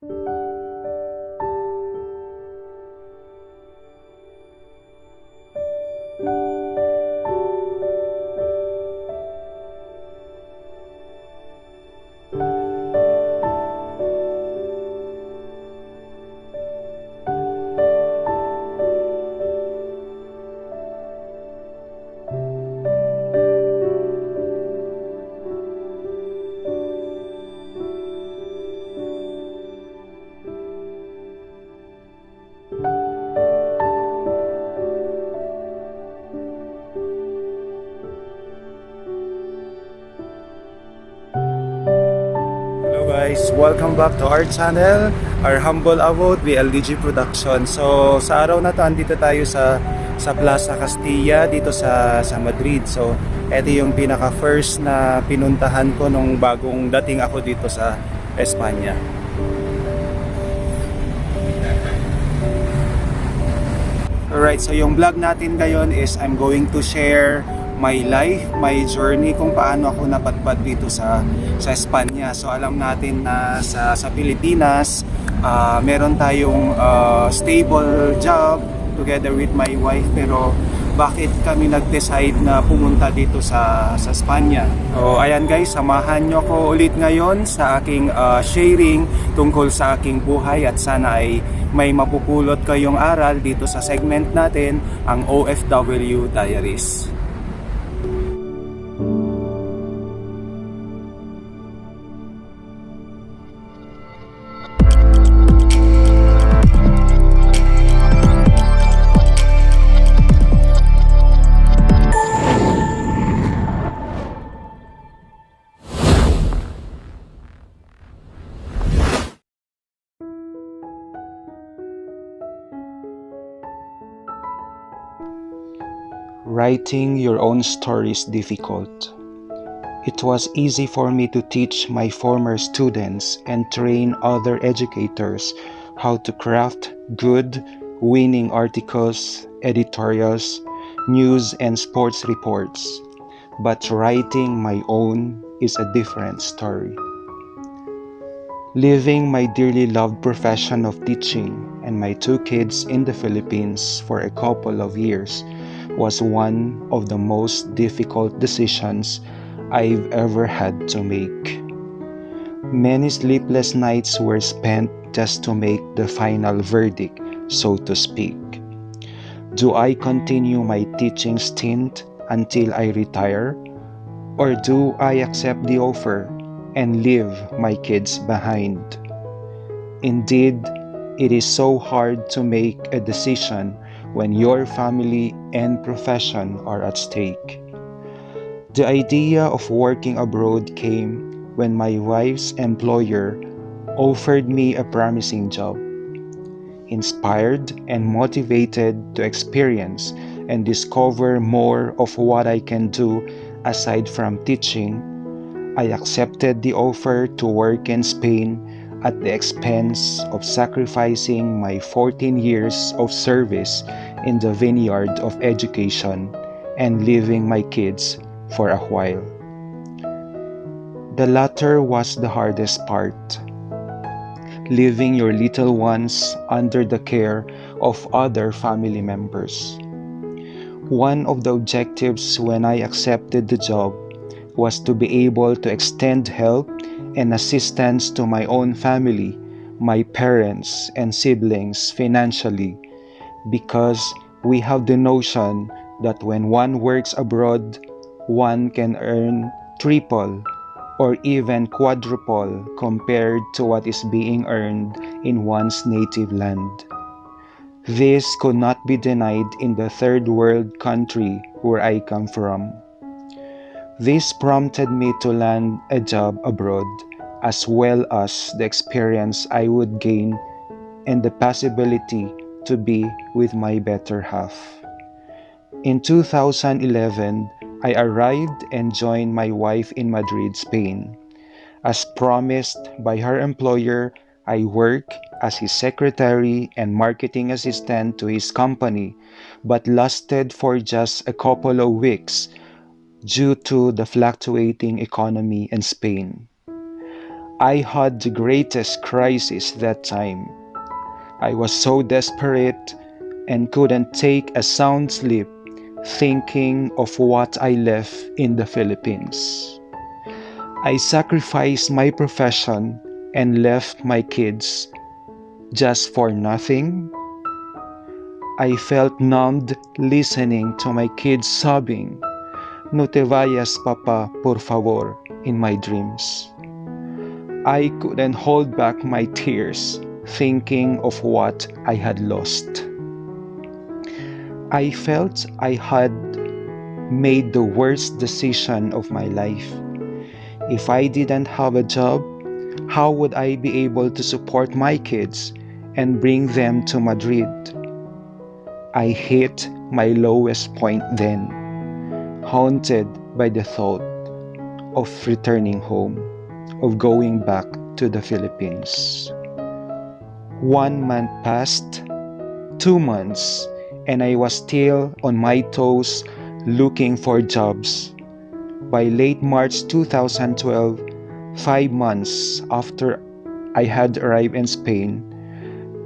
Hello guys, welcome back to our channel, our humble abode VLDG Production. So sa araw na to, andito tayo sa Plaza Castilla dito sa Madrid. So ito yung pinaka first na pinuntahan ko nung bagong dating ako dito sa Espanya. Alright, so yung vlog natin ngayon is I'm going to share my life, my journey kung paano ako napadpad dito sa Espanya. So alam natin na sa Pilipinas, meron tayong stable job together with my wife, pero bakit kami nag-decide na pumunta dito sa Espanya? So ayan guys, samahan nyo ko ulit ngayon sa aking sharing tungkol sa aking buhay, at sana ay may mapupulot kayong aral dito sa segment natin, ang OFW Diaries. Writing your own story is difficult. It was easy for me to teach my former students and train other educators how to craft good, winning articles, editorials, news, and sports reports. But writing my own is a different story. Leaving my dearly loved profession of teaching and my two kids in the Philippines for a couple of years was one of the most difficult decisions I've ever had to make. Many sleepless nights were spent just to make the final verdict, so to speak. Do I continue my teaching stint until I retire? Or do I accept the offer and leave my kids behind? Indeed, it is so hard to make a decision when your family and profession are at stake. The idea of working abroad came when my wife's employer offered me a promising job. Inspired and motivated to experience and discover more of what I can do aside from teaching, I accepted the offer to work in Spain at the expense of sacrificing my 14 years of service in the vineyard of education and leaving my kids for a while. The latter was the hardest part, leaving your little ones under the care of other family members. One of the objectives when I accepted the job was to be able to extend help and assistance to my own family, my parents and siblings financially, because we have the notion that when one works abroad, one can earn triple or even quadruple compared to what is being earned in one's native land. This could not be denied in the third world country where I come from. This prompted me to land a job abroad, as well as the experience I would gain and the possibility to be with my better half. In 2011, I arrived and joined my wife in Madrid, Spain. As promised by her employer, I work as his secretary and marketing assistant to his company, but lasted for just a couple of weeks due to the fluctuating economy in Spain. I had the greatest crisis that time. I was so desperate and couldn't take a sound sleep thinking of what I left in the Philippines. I sacrificed my profession and left my kids just for nothing. I felt numbed listening to my kids sobbing, "No te vayas, papa, por favor," in my dreams. I couldn't hold back my tears, thinking of what I had lost. I felt I had made the worst decision of my life. If I didn't have a job, how would I be able to support my kids and bring them to Madrid? I hit my lowest point then, haunted by the thought of returning home, of going back to the Philippines. 1 month passed, 2 months, and I was still on my toes looking for jobs. By late March 2012, 5 months after I had arrived in Spain,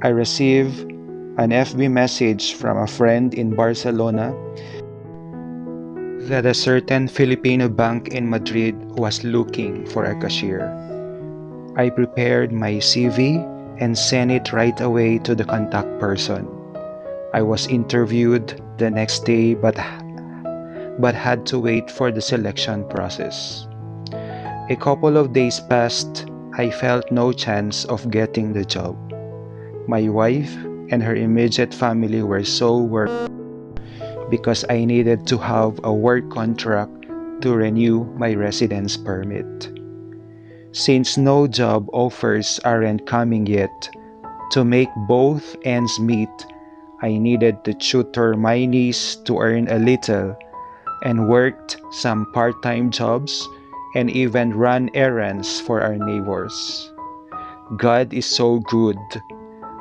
I received an FB message from a friend in Barcelona that a certain Filipino bank in Madrid was looking for a cashier. I prepared my CV and sent it right away to the contact person. I was interviewed the next day but had to wait for the selection process. A couple of days passed. I felt no chance of getting the job. My wife and her immediate family were so worried because I needed to have a work contract to renew my residence permit. Since no job offers aren't coming yet, to make both ends meet, I needed to tutor my niece to earn a little and worked some part-time jobs and even ran errands for our neighbors. God is so good.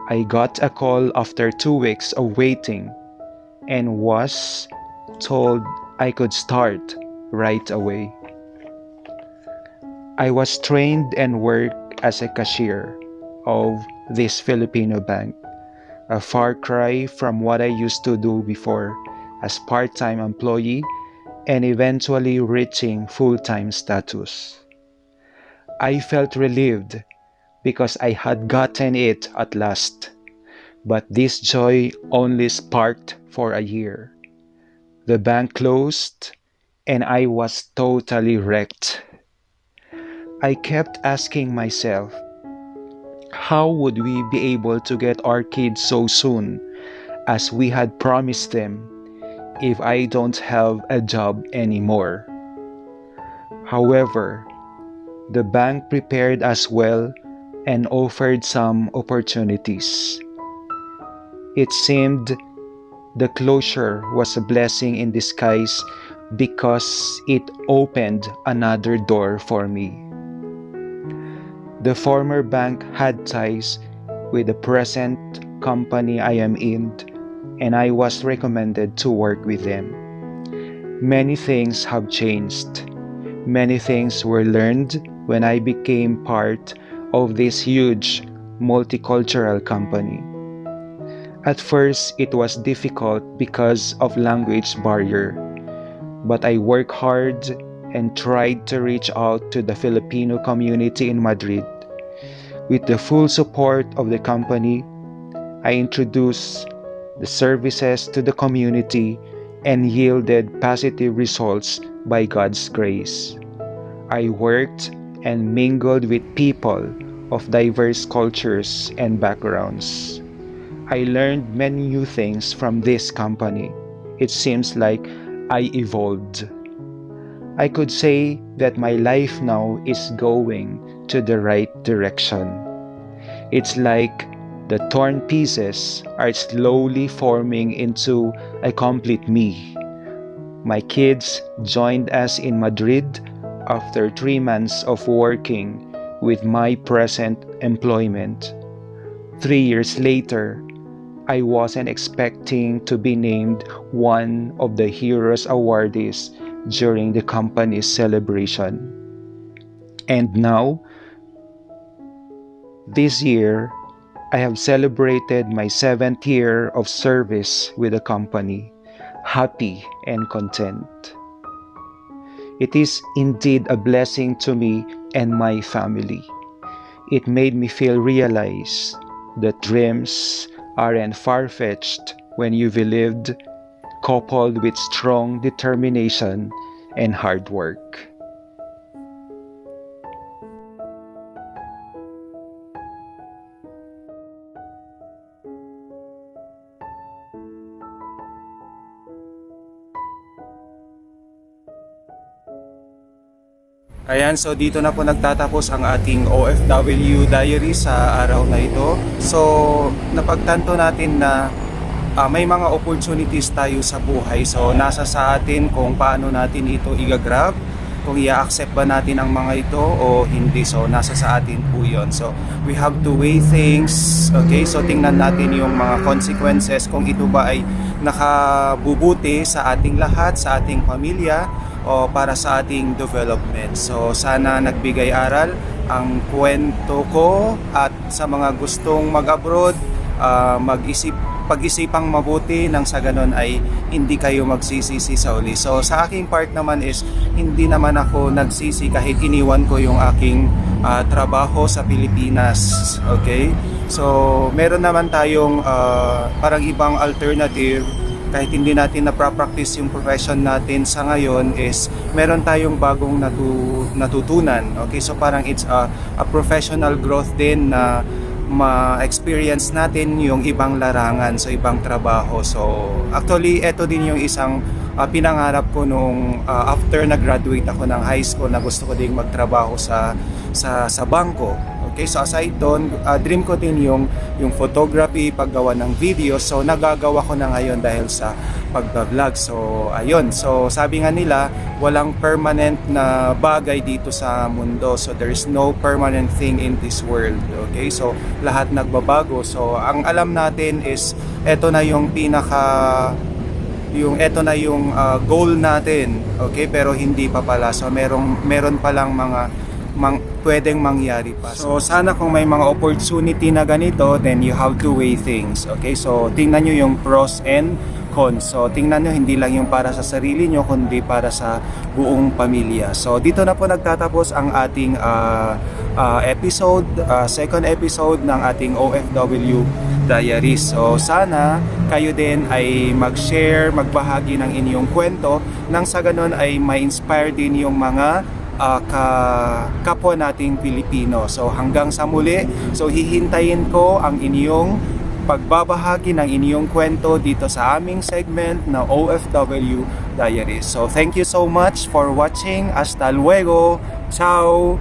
I got a call after 2 weeks of waiting and was told I could start right away. I was trained and worked as a cashier of this Filipino bank, a far cry from what I used to do before as part-time employee and eventually reaching full-time status. I felt relieved because I had gotten it at last, but this joy only sparked for a year. The bank closed and I was totally wrecked. I kept asking myself, how would we be able to get our kids so soon as we had promised them if I don't have a job anymore? However, the bank prepared us well and offered some opportunities. It seemed the closure was a blessing in disguise because it opened another door for me. The former bank had ties with the present company I am in, and I was recommended to work with them. Many things have changed. Many things were learned when I became part of this huge multicultural company. At first, it was difficult because of language barrier, but I worked hard and tried to reach out to the Filipino community in Madrid. With the full support of the company, I introduced the services to the community and yielded positive results by God's grace. I worked and mingled with people of diverse cultures and backgrounds. I learned many new things from this company. It seems like I evolved. I could say that my life now is going to the right direction. It's like the torn pieces are slowly forming into a complete me. My kids joined us in Madrid after 3 months of working with my present employment. 3 years later, I wasn't expecting to be named one of the Heroes awardees during the company's celebration. And now, This year, I have celebrated my 7th year of service with the company, happy and content. It is indeed a blessing to me and my family. It made me realize that dreams aren't far-fetched when you believed, coupled with strong determination and hard work. Ayan, so dito na po nagtatapos ang ating OFW Diaries sa araw na ito. So, napagtanto natin na may mga opportunities tayo sa buhay. So, nasa sa atin kung paano natin ito i-grab, kung i-accept ba natin ang mga ito o hindi. So, nasa sa atin po yun. So, we have to weigh things. Okay, so tingnan natin yung mga consequences kung ito ba ay nakabubuti sa ating lahat, sa ating pamilya, o para sa ating development. So sana nagbigay aral ang kwento ko at sa mga gustong mag-abroad, pag-isipang mabuti nang sa ganon ay hindi kayo magsisisi sa uli. So sa aking part naman is hindi naman ako nagsisi kahit iniwan ko yung aking trabaho sa Pilipinas. Okay? So meron naman tayong parang ibang alternative. Kahit hindi natin na-practice yung profession natin sa ngayon is meron tayong bagong natutunan. Okay, so parang it's a professional growth din na ma-experience natin yung ibang larangan sa ibang trabaho. So actually ito din yung isang pinangarap ko nung after na-graduate ako ng high school na gusto ko ding magtrabaho sa bangko. Okay, so aside doon, dream ko din yung photography, paggawa ng video. So nagagawa ko na ngayon dahil sa pagba-vlog. So ayun, so sabi nga nila, walang permanent na bagay dito sa mundo. So there is no permanent thing in this world. Okay, so lahat nagbabago. So ang alam natin is eto na yung goal natin. Okay, pero hindi pa pala. So meron pa lang mga pwedeng mangyari pa. So sana kung may mga opportunity na ganito, then you have to weigh things. Okay, so tingnan nyo yung pros and cons. So tingnan nyo hindi lang yung para sa sarili nyo, kundi para sa buong pamilya. So dito na po nagtatapos ang ating episode, second episode ng ating OFW Diaries. So sana kayo din ay mag-share, magbahagi ng inyong kwento nang sa ganon ay ma-inspire din yung mga kapwa nating Pilipino. So hanggang sa muli, so hihintayin ko ang inyong pagbabahagi ng inyong kwento dito sa aming segment na OFW Diaries. So thank you so much for watching. Hasta luego. Ciao!